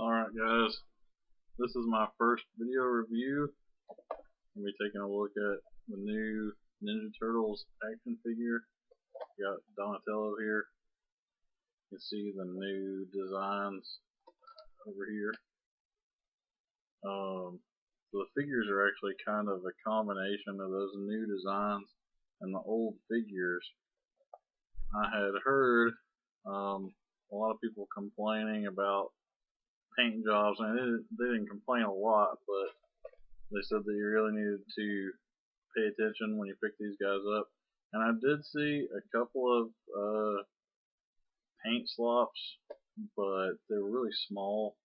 Alright guys, this is my first video review. I'll be taking a look at the new Ninja Turtles action figure. Got Donatello here. You can see the new designs over here. So the figures are actually kind of a combination of those new designs and the old figures. I had heard a lot of people complaining about paint jobs, and they didn't complain a lot, but they said that you really needed to pay attention when you pick these guys up. And I did see a couple of paint slops, but they were really small.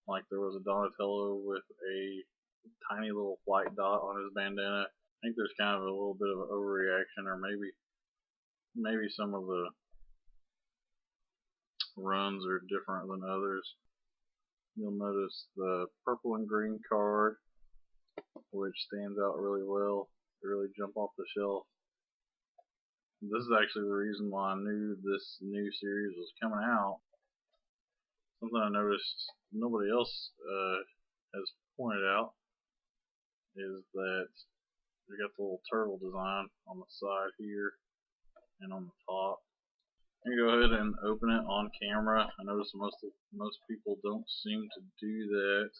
Like there was a Donatello with a tiny little white dot on his bandana. I think there's kind of a little bit of an overreaction, or maybe some of the runs are different than others. You'll notice the purple and green card, which stands out really well. They really jump off the shelf. This is actually the reason why I knew this new series was coming out. Something I noticed nobody else has pointed out is that they got the little turtle design on the side here and on the top. I'm gonna go ahead and open it on camera. I notice most people don't seem to do that,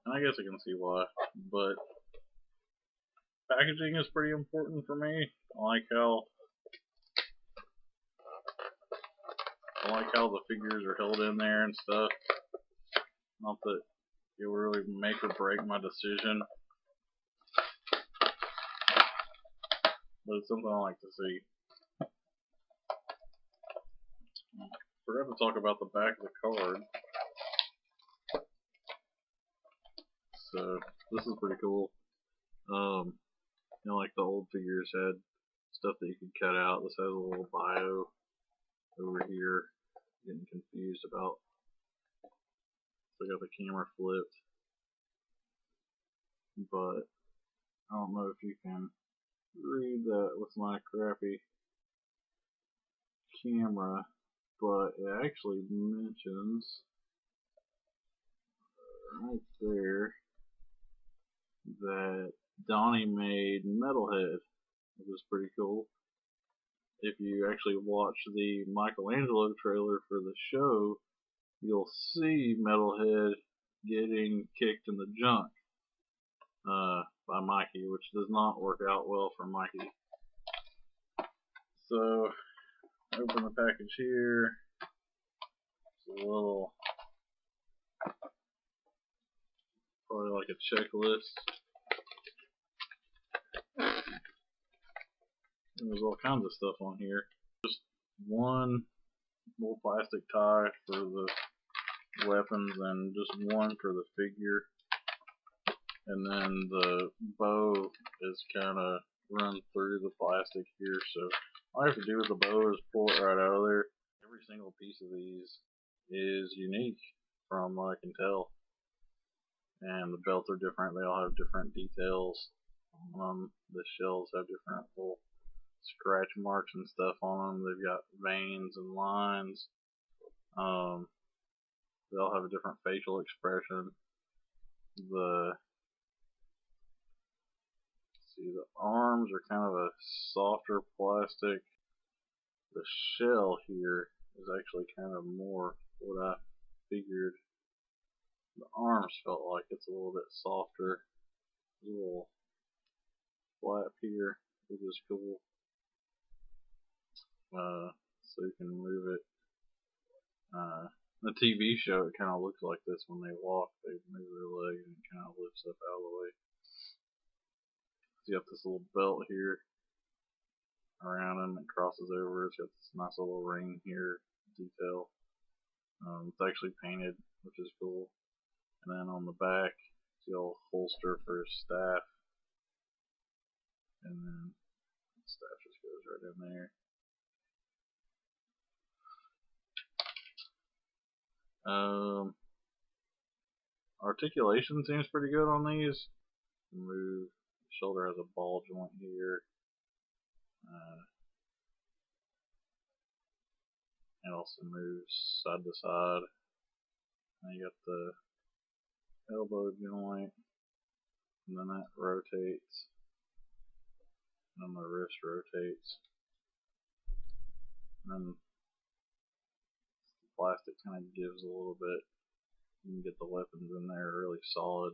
and I guess I can see why. But packaging is pretty important for me. I like how the figures are held in there and stuff. Not that it will really make or break my decision, but it's something I like to see. Forgot to talk about the back of the card. So this is pretty cool. Like the old figures had stuff that you could cut out. This has a little bio over here. Getting confused about. So I got the camera flipped, but I don't know if you can read that with my crappy camera, but it actually mentions right there that Donnie made Metalhead, which is pretty cool. If you actually watch the Michelangelo trailer for the show, you'll see Metalhead getting kicked in the junk by Mikey, which does not work out well for Mikey. So, open the package here. It's a little, probably like a checklist. There's all kinds of stuff on here. Just one little plastic tie for the weapons and just one for the figure. And then the bow is kind of run through the plastic here. So all I have to do with the bow is pull it right out of there. Every single piece of these is unique from what I can tell. And the belts are different. They all have different details on them. The shells have different little scratch marks and stuff on them. They've got veins and lines. They all have a different facial expression. The arms are kind of a softer plastic. The shell here is actually kind of more what I figured. The arms felt like it's a little bit softer. A little flap here, which is cool. So you can move it. The TV show, it kind of looks like this when they walk. They move their legs and it kind of lifts up out of the way. So you have this little belt here around him that crosses over. It's got this nice little ring here detail. It's actually painted, which is cool. And then on the back, it's a little holster for his staff. And then the staff just goes right in there. Articulation seems pretty good on these. Move. Shoulder has a ball joint here. It also moves side to side. Now you got the elbow joint, and then that rotates, and then the wrist rotates, and then the plastic kind of gives a little bit. You can get the weapons in there really solid.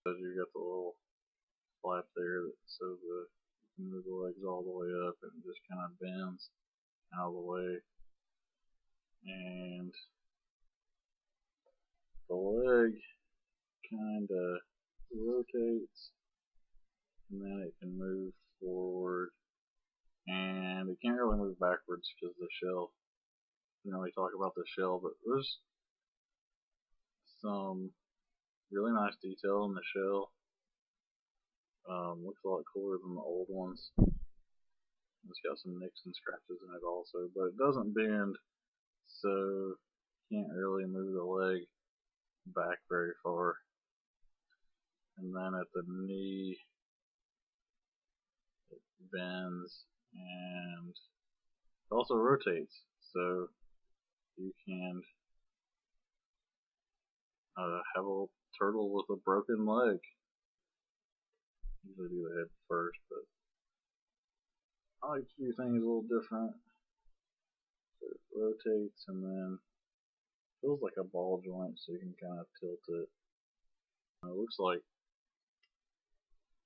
Because you got the little flap there that so you can move the legs all the way up, and it just kind of bends out of the way. And the leg kind of rotates, and then it can move forward, and it can't really move backwards because the shell. You know, we talk about the shell, but there's some really nice detail in the shell. Looks a lot cooler than the old ones. It's got some nicks and scratches in it also, but it doesn't bend, so you can't really move the leg back very far. And then at the knee, it bends and it also rotates, so you can have a little turtle with a broken leg. Usually do the head first, but I like to do things a little different. So it rotates and then feels like a ball joint, so you can kind of tilt it. It looks like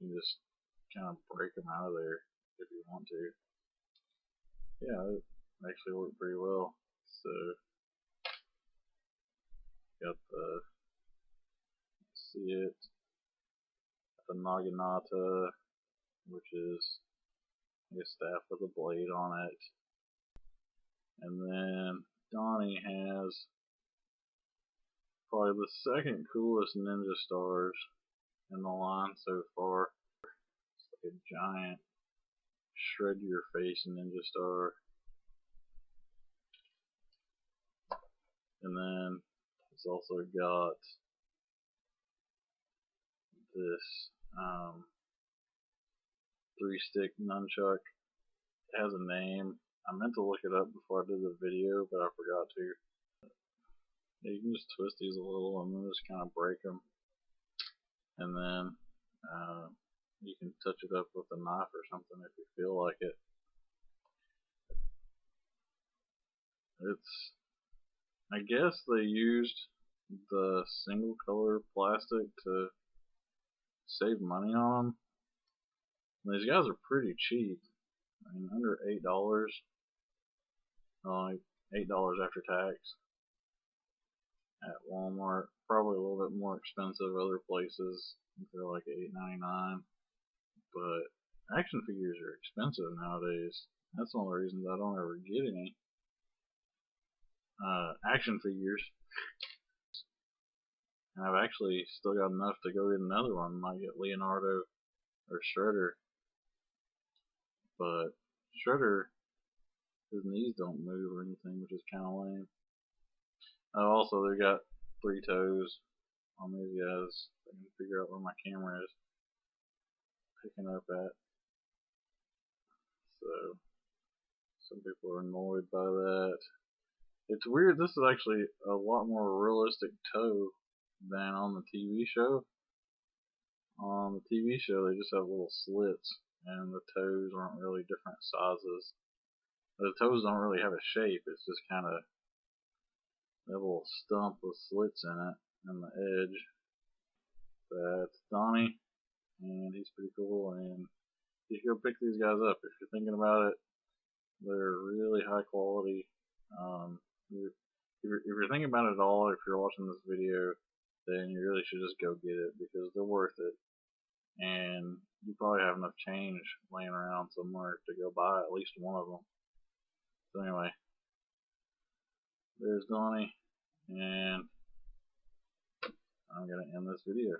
you just kind of break them out of there if you want to. Yeah, it actually worked pretty well. So got the, see it, the naginata, which is a staff with a blade on it. And then Donnie has probably the second coolest ninja stars in the line so far. It's like a giant shred your face ninja star. And then it's also got this 3-stick nunchuck. It has a name. I meant to look it up before I did the video, but I forgot to. Yeah, you can just twist these a little and then just kind of break them. And then you can touch it up with a knife or something if you feel like it. I guess they used the single color plastic to save money on them. And these guys are pretty cheap. I mean, under $8. Like $8 after tax at Walmart. Probably a little bit more expensive other places. They're like $8.99. But action figures are expensive nowadays. That's one of the reasons I don't ever get any action figures. And I've actually still got enough to go get another one. Might get Leonardo or Shredder. But Shredder, his knees don't move or anything, which is kind of lame. Also, they got 3 toes on these guys. I can figure out where my camera is picking up at. So, some people are annoyed by that. It's weird, this is actually a lot more realistic toe than on the TV show. On the TV show, they just have little slits, and the toes aren't really different sizes. The toes don't really have a shape, it's just kind of a little stump with slits in it, and the edge. That's Donnie, and he's pretty cool, and you should go pick these guys up if you're thinking about it. They're really high quality. If you're thinking about it at all, if you're watching this video, then you really should just go get it because they're worth it. And you probably have enough change laying around somewhere to go buy at least one of them. So anyway, there's Donnie, and I'm gonna end this video.